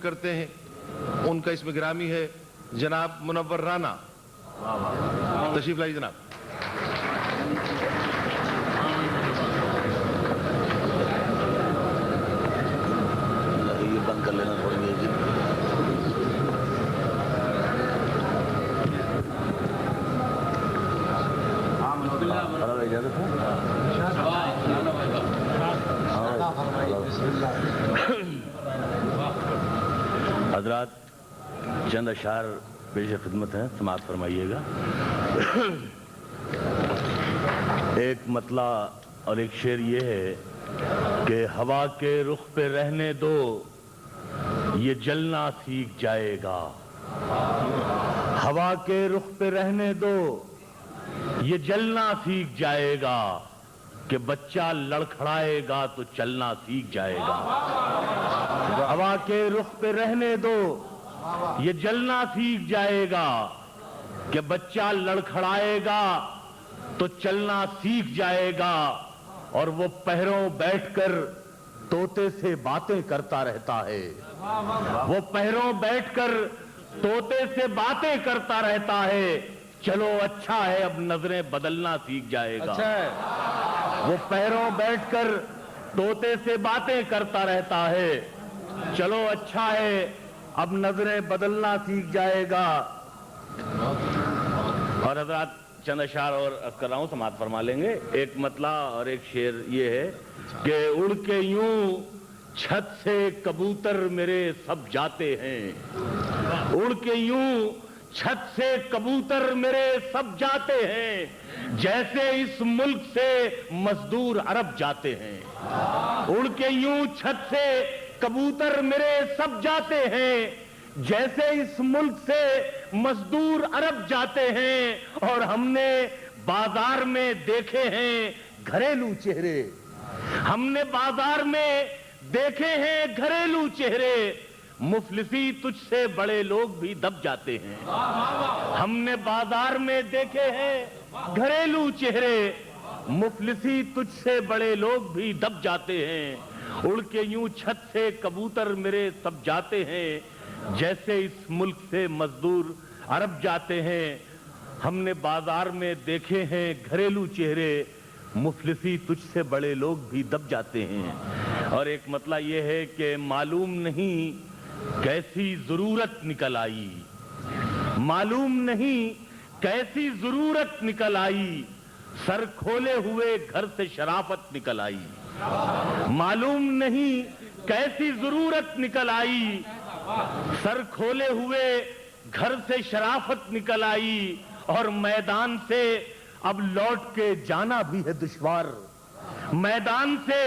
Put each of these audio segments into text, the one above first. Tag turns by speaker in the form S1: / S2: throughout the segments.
S1: کرتے ہیں ان کا اسم گرامی ہے جناب منور رانا. تشریف لائیے جناب.
S2: یہ بند کر لینا تھوڑی دیر جی. حضرات چند اشعار پیش خدمت ہیں، سماعت فرمائیے گا. ایک مطلع اور ایک شعر یہ ہے کہ ہوا کے رخ پہ رہنے دو یہ جلنا سیکھ جائے گا. ہوا کے رخ پہ رہنے دو یہ جلنا سیکھ جائے گا کہ بچہ لڑکھڑائے گا تو چلنا سیکھ جائے گا. ہوا کے رخ پہ رہنے دو یہ جلنا سیکھ جائے گا کہ بچہ لڑکھڑائے گا تو چلنا سیکھ جائے گا. اور وہ پہروں بیٹھ کر طوطے سے باتیں کرتا رہتا ہے. وہ پہروں بیٹھ کر طوطے سے باتیں کرتا رہتا ہے. چلو اچھا ہے اب نظریں بدلنا سیکھ جائے گا. وہ پہروں بیٹھ کر طوطے سے باتیں کرتا رہتا ہے. چلو اچھا ہے اب نظریں بدلنا سیکھ جائے گا. اور حضرات چند اشعار اور عرض کر رہا ہوں، سماعت فرما لیں گے. ایک مطلع اور ایک شعر یہ ہے کہ اڑ کے یوں چھت سے کبوتر میرے سب جاتے ہیں. اڑ کے یوں چھت سے کبوتر میرے سب جاتے ہیں جیسے اس ملک سے مزدور عرب جاتے ہیں. اڑ کے یوں چھت سے کبوتر میرے سب جاتے ہیں جیسے اس ملک سے مزدور عرب جاتے ہیں. اور ہم نے بازار میں دیکھے ہیں گھریلو چہرے. ہم نے بازار میں دیکھے ہیں گھریلو چہرے. مفلسی تجھ سے بڑے لوگ بھی دب جاتے ہیں. ہم نے بازار میں دیکھے ہیں گھریلو چہرے. مفلسی تجھ سے بڑے لوگ بھی دب جاتے ہیں. اڑ کے یوں چھت سے کبوتر میرے سب جاتے ہیں جیسے اس ملک سے مزدور عرب جاتے ہیں. ہم نے بازار میں دیکھے ہیں گھریلو چہرے. مفلسی تجھ سے بڑے لوگ بھی دب جاتے ہیں. اور ایک مطلع یہ ہے کہ معلوم نہیں کیسی ضرورت نکل آئی. معلوم نہیں کیسی ضرورت نکل آئی. سر کھولے ہوئے گھر سے شرافت نکل آئی. معلوم نہیں کیسی ضرورت نکل آئی. سر کھولے ہوئے گھر سے شرافت نکل آئی. اور میدان سے اب لوٹ کے جانا بھی ہے دشوار. میدان سے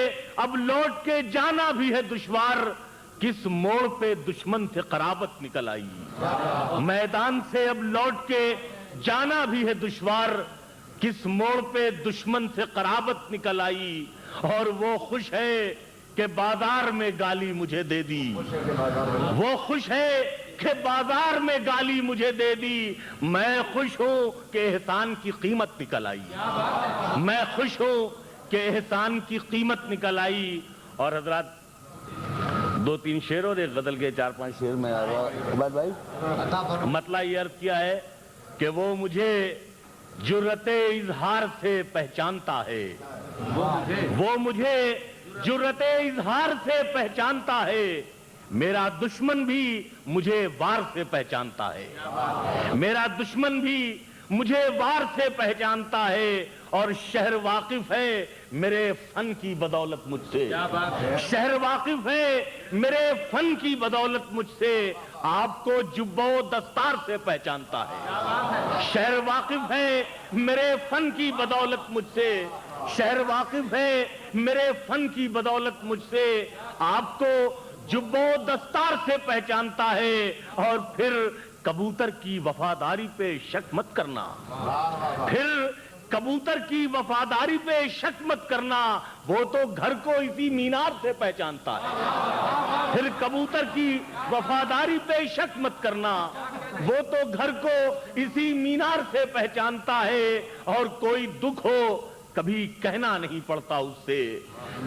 S2: اب لوٹ کے جانا بھی ہے دشوار. کس موڑ پہ دشمن سے قرابت نکل آئی. میدان سے اب لوٹ کے جانا بھی ہے دشوار. کس موڑ پہ دشمن سے قرابت نکل آئی. اور وہ خوش ہے کہ بازار میں گالی مجھے دے دی. وہ خوش ہے کہ بازار میں گالی مجھے دے دی. میں خوش ہوں کہ احسان کی قیمت نکل آئی. میں خوش ہوں کہ احسان کی قیمت نکل آئی. اور حضرات دو تین شعر اور ایک غزل کے 4-5 شعر میں آ رہا عبید بھائی. مطلع یہ عرض کیا ہے کہ وہ مجھے جرأت اظہار سے پہچانتا ہے. وہ مجھے جرأت اظہار سے پہچانتا ہے. میرا دشمن بھی مجھے وار سے پہچانتا ہے. میرا دشمن بھی مجھے وار سے پہچانتا ہے. اور شہر واقف ہے میرے فن کی بدولت مجھ سے. شہر واقف ہے میرے فن کی بدولت مجھ سے. آپ کو جبہ و دستار سے پہچانتا ہے. شہر واقف ہے میرے فن کی بدولت مجھ سے. شہر واقف ہے میرے فن کی بدولت مجھ سے. آپ کو جبہ و دستار سے پہچانتا ہے. اور پھر کبوتر کی وفاداری پہ شک مت کرنا. پھر کبوتر کی وفاداری پہ شک مت کرنا. وہ تو گھر کو اسی مینار سے پہچانتا ہے. پھر کبوتر کی وفاداری پہ شک مت کرنا. وہ تو گھر کو اسی مینار سے پہچانتا ہے. اور کوئی دکھ ہو کبھی کہنا نہیں پڑتا اس سے.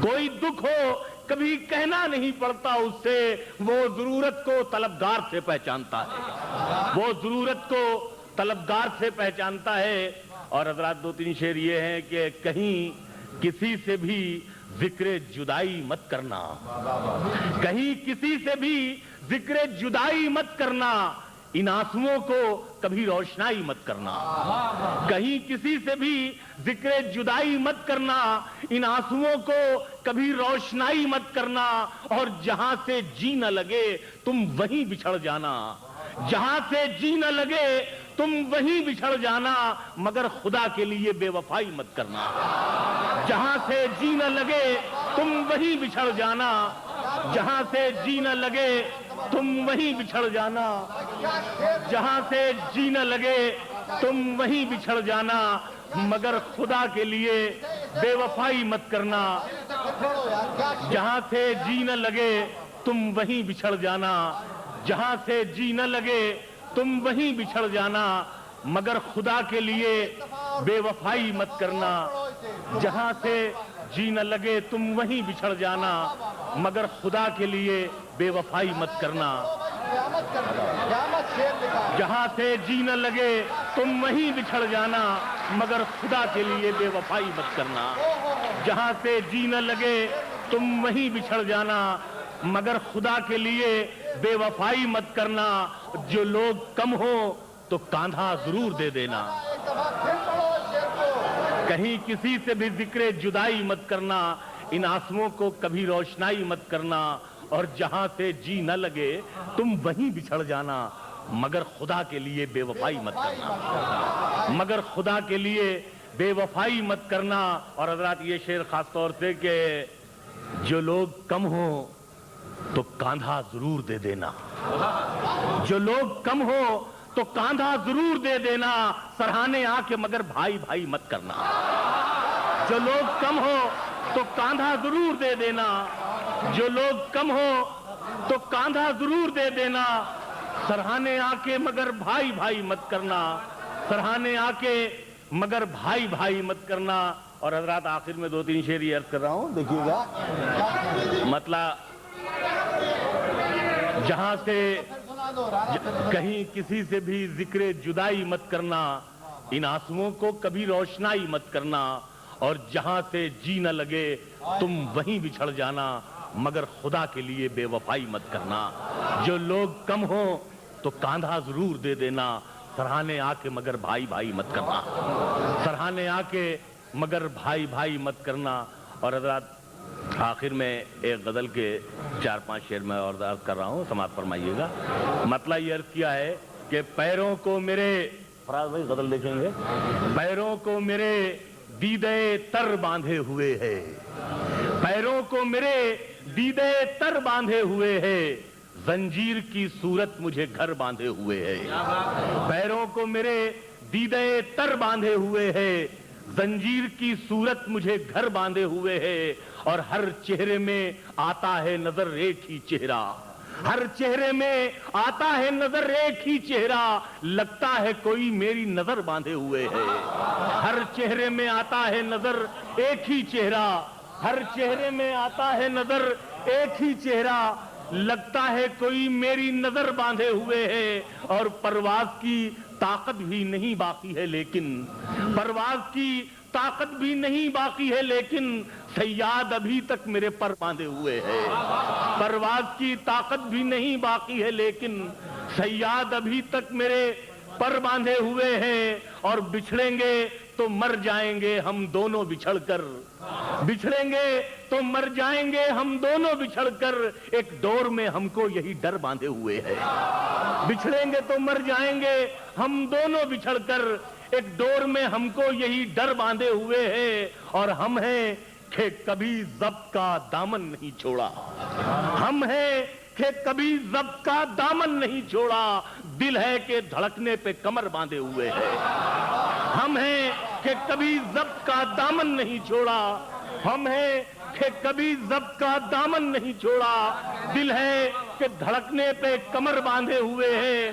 S2: کوئی دکھ ہو کبھی کہنا نہیں پڑتا اس سے، وہ ضرورت کو طلبگار سے پہچانتا ہے، وہ ضرورت کو طلبگار سے پہچانتا ہے۔ اور حضرات دو تین شعر یہ ہیں کہ کہیں کسی سے بھی ذکر جدائی مت کرنا، کہیں کسی سے بھی ذکر جدائی مت کرنا، ان آنسوؤں کو کبھی روشنائی مت کرنا، کہیں کسی سے بھی ذکر جدائی مت کرنا، ان آنسوؤں کو کبھی روشنائی مت کرنا، اور جہاں سے جی نہ لگے تم وہیں بچھڑ جانا، جہاں سے جی نہ لگے تم وہیں بچھڑ جانا، مگر خدا کے لیے بے وفائی مت کرنا، جہاں سے جی نہ لگے تم وہیں بچھڑ جانا، جہاں سے جی نہ لگے تم وہیں بچھڑ جانا، جہاں سے جی نہ لگے تم وہیں بچھڑ جانا، مگر خدا کے لیے بے وفائی مت کرنا، جہاں سے جی نہ لگے تم وہیں بچھڑ جانا، جہاں سے جی نہ لگے تم وہیں بچھڑ جانا، مگر خدا کے لیے بے وفائی مت کرنا، جہاں سے جی نہ لگے تم وہیں بچھڑ جانا، مگر خدا کے لیے بے وفائی مت کرنا، جہاں سے جی نہ لگے تم وہیں بچھڑ جانا، مگر خدا کے لیے بے وفائی مت کرنا، جہاں سے جی نہ لگے تم وہیں بچھڑ جانا، مگر خدا کے لیے بے وفائی مت کرنا، جو لوگ کم ہو تو کاندھا ضرور دے دینا، کہیں کسی سے بھی ذکر جدائی مت کرنا، ان آنسوؤں کو کبھی روشنائی مت کرنا، اور جہاں سے جی نہ لگے تم وہیں بچھڑ جانا، مگر خدا کے لیے بے وفائی مت کرنا، مگر خدا کے لیے بے وفائی مت کرنا۔ اور حضرات یہ شعر خاص طور سے کہ جو لوگ کم ہوں تو کاندھا ضرور دے دینا، جو لوگ کم ہو تو کاندھا ضرور دے دینا، سرہانے آ کے مگر بھائی بھائی مت کرنا، جو لوگ کم ہو تو کاندھا ضرور دے دینا، جو لوگ کم ہو تو کاندھا ضرور دے دینا، سرہانے آ کے مگر بھائی بھائی مت کرنا، سرہانے آ کے مگر بھائی بھائی مت کرنا۔ اور حضرات آخر میں دو تین شعر یہ عرض کر رہا ہوں، دیکھیے گا مطلب جہاں سے کہیں کسی سے بھی ذکر جدائی مت کرنا، ان آنسوؤں کو کبھی روشنائی مت کرنا، اور جہاں سے جی نہ لگے تم وہیں بچھڑ جانا، مگر خدا کے لیے بے وفائی مت کرنا، جو لوگ کم ہوں تو کاندھا ضرور دے دینا، سرہانے آ کے مگر بھائی بھائی مت کرنا، سرہانے آ کے مگر بھائی بھائی مت کرنا۔ اور حضرات آخر میں ایک غزل کے 4-5 شعر میں اور عرض کر رہا ہوں، سماعت فرمائیے گا۔ مطلب یہ عرض کیا ہے کہ پیروں کو میرے، فراز بھائی غزل دیکھیں گے، پیروں کو میرے دیدے تر باندھے ہوئے ہے، پیروں کو میرے دیدے تر باندھے ہوئے ہے، زنجیر کی صورت مجھے گھر باندھے ہوئے ہے، پیروں کو میرے دیدے تر باندھے ہوئے ہے، زنجیر کی صورت مجھے گھر باندھے ہوئے ہے، اور ہر چہرے میں آتا ہے نظر ایک ہی چہرہ، ہر چہرے میں آتا ہے نظر ایک ہی چہرہ، لگتا ہے کوئی میری نظر باندھے ہوئے ہے، ہر چہرے میں آتا ہے نظر ایک ہی چہرہ، ہر چہرے میں آتا ہے نظر ایک ہی چہرہ، لگتا ہے کوئی میری نظر باندھے ہوئے ہے، اور پرواز کی طاقت بھی نہیں باقی ہے، لیکن پرواز کی طاقت بھی نہیں باقی ہے، لیکن صیاد ابھی تک میرے پر باندھے ہوئے ہے، پرواز کی طاقت بھی نہیں باقی ہے، لیکن صیاد ابھی تک میرے پر باندھے ہوئے ہیں، اور بچھڑیں گے تو مر جائیں گے ہم دونوں بچھڑ کر، بچھڑیں گے تو مر جائیں گے ہم دونوں بچھڑ کر، ایک ڈور میں ہم کو یہی ڈر باندھے ہوئے ہے، بچھڑیں گے تو مر جائیں گے ہم دونوں بچھڑ کر، ایک ڈور میں ہم کو یہی ڈر باندھے ہوئے ہیں، اور ہم ہیں کہ کبھی ضبط کا دامن نہیں چھوڑا، ہم ہیں کہ کبھی ضبط کا دامن نہیں چھوڑا، دل ہے کہ دھڑکنے پہ کمر باندھے ہوئے ہے، ہم ہیں کہ کبھی ضبط کا دامن نہیں چھوڑا، ہم ہیں کہ کبھی ضبط کا دامن نہیں چھوڑا، دل ہے کہ دھڑکنے پہ کمر باندھے ہوئے ہیں،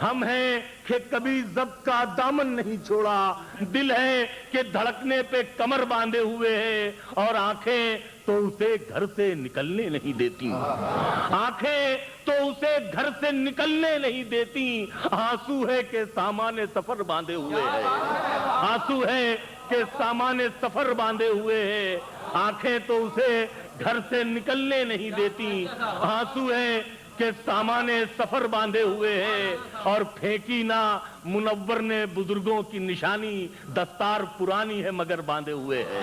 S2: ہم ہیں کہ کبھی ضبط کا دامن نہیں چھوڑا، دل ہے کہ دھڑکنے پہ کمر باندھے ہوئے ہے، اور آنکھیں تو اسے گھر سے نکلنے نہیں دیتی، آنکھیں تو اسے گھر سے نکلنے نہیں دیتی، آنسو ہے کہ سامان سفر باندھے ہوئے ہے، آنسو ہے کہ سامان سفر باندھے ہوئے ہے، آنکھیں تو اسے گھر سے نکلنے نہیں دیتی، آنسو ہے کہ سامان سفر باندھے ہوئے ہیں، اور پھینکی نہ منور نے بزرگوں کی نشانی، دستار پرانی ہے مگر باندھے ہوئے ہے۔